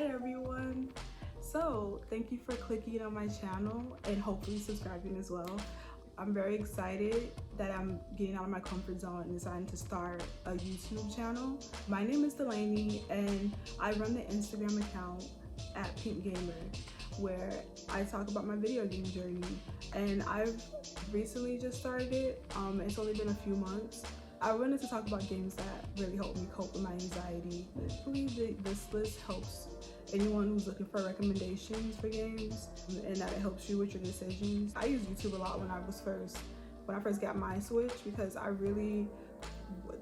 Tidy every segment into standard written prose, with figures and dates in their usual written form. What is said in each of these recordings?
Hi everyone. So thank you for clicking on my channel and hopefully subscribing as well. I'm very excited that I'm getting out of my comfort zone and deciding to start a YouTube channel. My name is Delaney and I run the Instagram account at Pink Gamer, where I talk about my video game journey. And I've recently just started it. It's only been a few months. I wanted to talk about games that really help me cope with my anxiety. I believe that this list helps anyone who's looking for recommendations for games and that it helps you with your decisions. I used YouTube a lot when I first got my Switch, because I really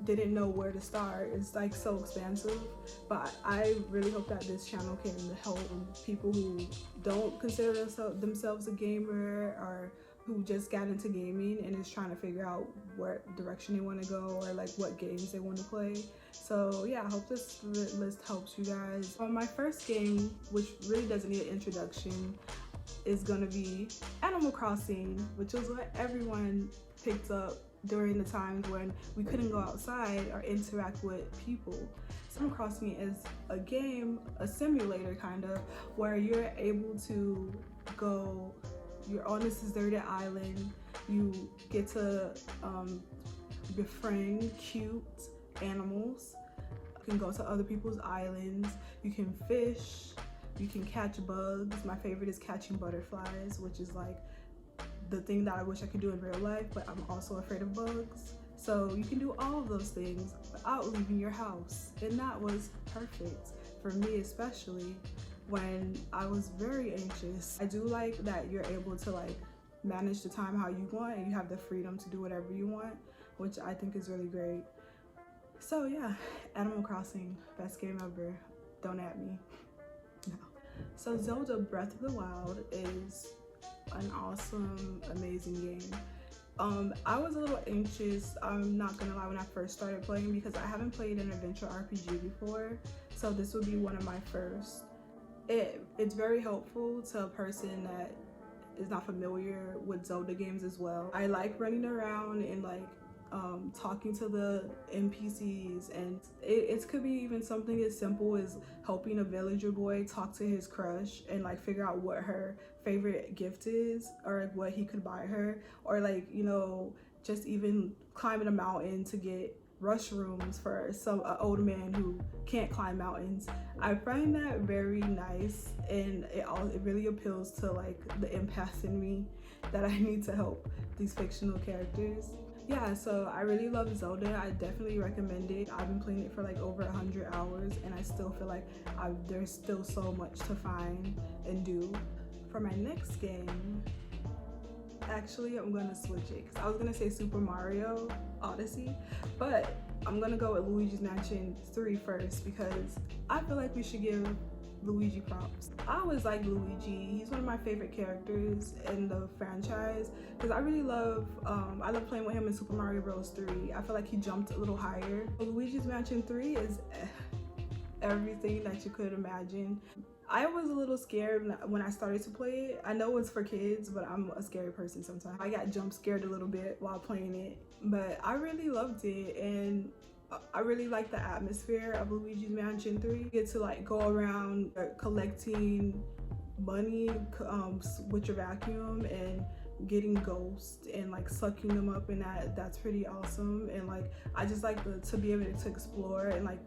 didn't know where to start. It's like so expansive, but I really hope that this channel can help people who don't consider themselves a gamer, or who just got into gaming and is trying to figure out what direction they want to go, or like what games they want to play. So yeah, I hope this list helps you guys. My first game, which really doesn't need an introduction, is gonna be Animal Crossing, which was what everyone picked up during the times when we couldn't go outside or interact with people. Animal Crossing is a game, a simulator kind of, where you're able to go, you're on this deserted island, you get to befriend cute animals, you can go to other people's islands, you can fish, you can catch bugs. My favorite is catching butterflies, which is like the thing that I wish I could do in real life, but I'm also afraid of bugs. So you can do all of those things without leaving your house, and that was perfect for me, especially when I was very anxious. I do like that you're able to like manage the time how you want, and you have the freedom to do whatever you want, which I think is really great. So yeah, Animal Crossing, best game ever. Don't at me. No. So Zelda Breath of the Wild is an awesome, amazing game. I was a little anxious, I'm not gonna lie, when I first started playing, because I haven't played an adventure RPG before, so this would be one of my first. It's very helpful to a person that is not familiar with Zelda games as well. I like running around and like talking to the NPCs, and it could be even something as simple as helping a villager boy talk to his crush and like figure out what her favorite gift is, or like what he could buy her, or like, you know, just even climbing a mountain to get mushrooms for some old man who can't climb mountains. I find that very nice, and it really appeals to like the empath in me, that I need to help these fictional characters. Yeah, so I really love Zelda. I definitely recommend it. I've been playing it for like over 100 hours, and I still feel like there's still so much to find and do. For my next game, actually I'm gonna switch it, because I was gonna say Super Mario Odyssey, but I'm gonna go with Luigi's Mansion 3 first, because I feel like we should give Luigi props. I always like Luigi. He's one of my favorite characters in the franchise, because I really love I love playing with him in Super Mario Bros. 3. I feel like he jumped a little higher. Luigi's Mansion 3 is everything that you could imagine. I was a little scared when I started to play it. I know it's for kids, but I'm a scary person sometimes. I got jump scared a little bit while playing it, but I really loved it, and I really like the atmosphere of Luigi's Mansion 3. You get to like go around collecting money with your vacuum and getting ghosts and like sucking them up, and that's pretty awesome. And like I just like to be able to explore and like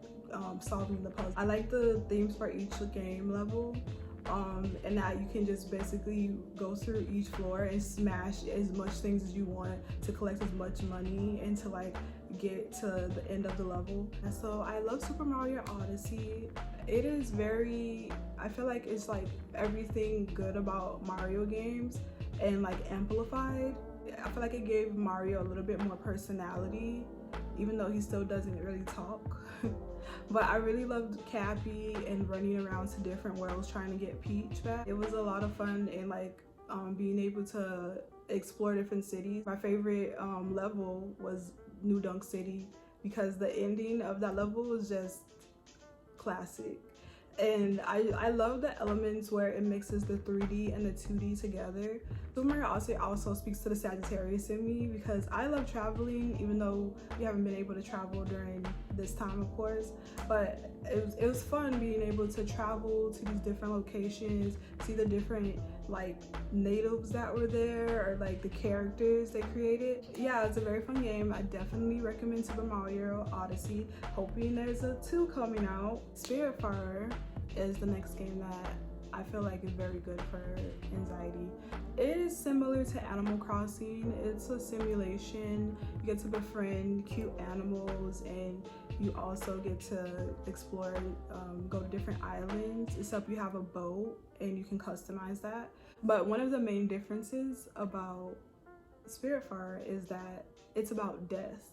solving the puzzle. I like the themes for each game level, and that you can just basically go through each floor and smash as much things as you want to collect as much money and to like get to the end of the level. And so I love Super Mario Odyssey. It is very, I feel like it's like everything good about Mario games and like amplified. I feel like it gave Mario a little bit more personality, even though he still doesn't really talk. But I really loved Cappy and running around to different worlds trying to get Peach back. It was a lot of fun, and like being able to explore different cities. My favorite level was New Dunk City, because the ending of that level was just classic. And I love the elements where it mixes the 3D and the 2D together. Super Mario Odyssey also speaks to the Sagittarius in me because I love traveling, even though we haven't been able to travel during this time, of course. But it was fun being able to travel to these different locations, see the different like natives that were there or like the characters they created. Yeah, it's a very fun game. I definitely recommend Super Mario Odyssey. Hoping there's a 2 coming out. Spiritfarer is the next game that I feel like is very good for anxiety. It is similar to Animal Crossing. It's a simulation. You get to befriend cute animals, and you also get to explore, go to different islands, except you have a boat and you can customize that. But one of the main differences about Spiritfarer is that it's about death,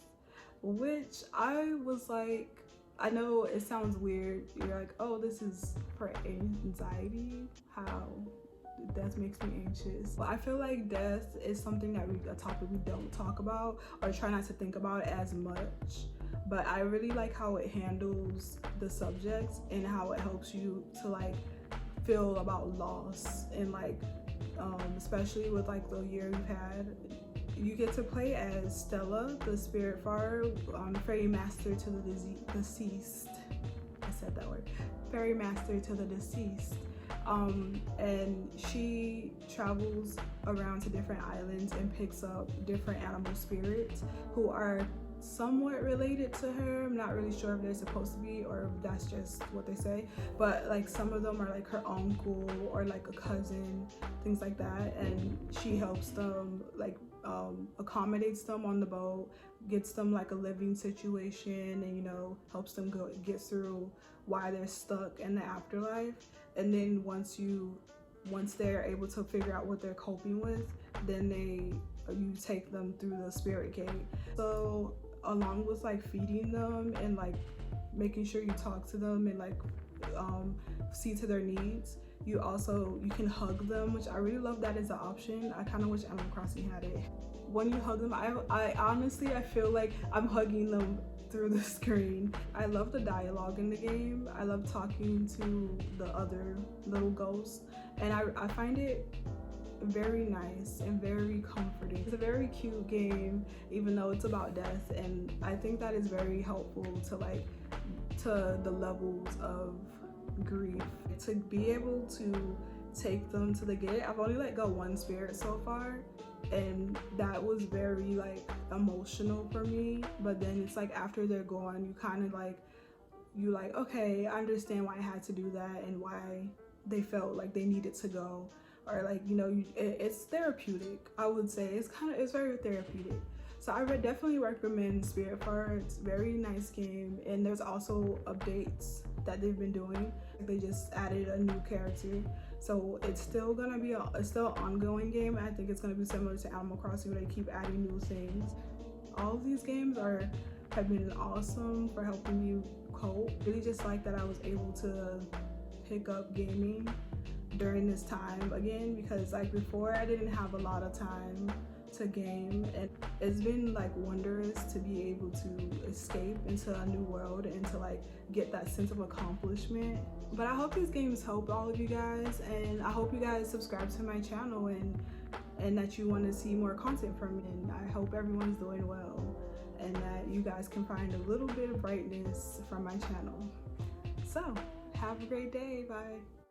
which I was like, I know it sounds weird. You're like, oh, this is for anxiety? How? Death makes me anxious. But I feel like death is something that a topic we don't talk about or try not to think about as much. But I really like how it handles the subjects and how it helps you to like feel about loss and like, especially with like the year we've had. You get to play as Stella, the Spiritfarer, Fairy Master to the deceased. I said that word. Fairy Master to the deceased. And she travels around to different islands and picks up different animal spirits who are somewhat related to her. I'm not really sure if they're supposed to be or if that's just what they say, but like some of them are like her uncle or like a cousin, things like that, and she helps them, like accommodates them on the boat, gets them like a living situation, and you know, helps them get through why they're stuck in the afterlife. And then once they're able to figure out what they're coping with, then you take them through the spirit gate. So along with like feeding them and like making sure you talk to them and like see to their needs, you can hug them, which I really love that as an option. I kind of wish Animal Crossing had it. When you hug them, I honestly, I feel like I'm hugging them through the screen. I love the dialogue in the game. I love talking to the other little ghosts, and I find it very nice and very comforting. It's a very cute game, even though it's about death, and I think that is very helpful to the levels of grief. To be able to take them to the gate, I've only let go one spirit so far, and that was very like emotional for me. But then it's like after they're gone, you kind of like, okay, I understand why I had to do that and why they felt like they needed to go, or like, you know, it's therapeutic. I would say it's very therapeutic. So I would definitely recommend Spiritfarer. It's a very nice game, and there's also updates that they've been doing. They just added a new character, so it's still gonna be it's still an ongoing game. I think it's gonna be similar to Animal Crossing, where they keep adding new things. All of these games have been awesome for helping me cope. Really just like that I was able to pick up gaming during this time again, because like before I didn't have a lot of time to game, and it's been like wondrous to be able to escape into a new world and to like get that sense of accomplishment. But I hope these games help all of you guys, and I hope you guys subscribe to my channel and that you want to see more content from me. And I hope everyone's doing well and that you guys can find a little bit of brightness from my channel. So have a great day. Bye.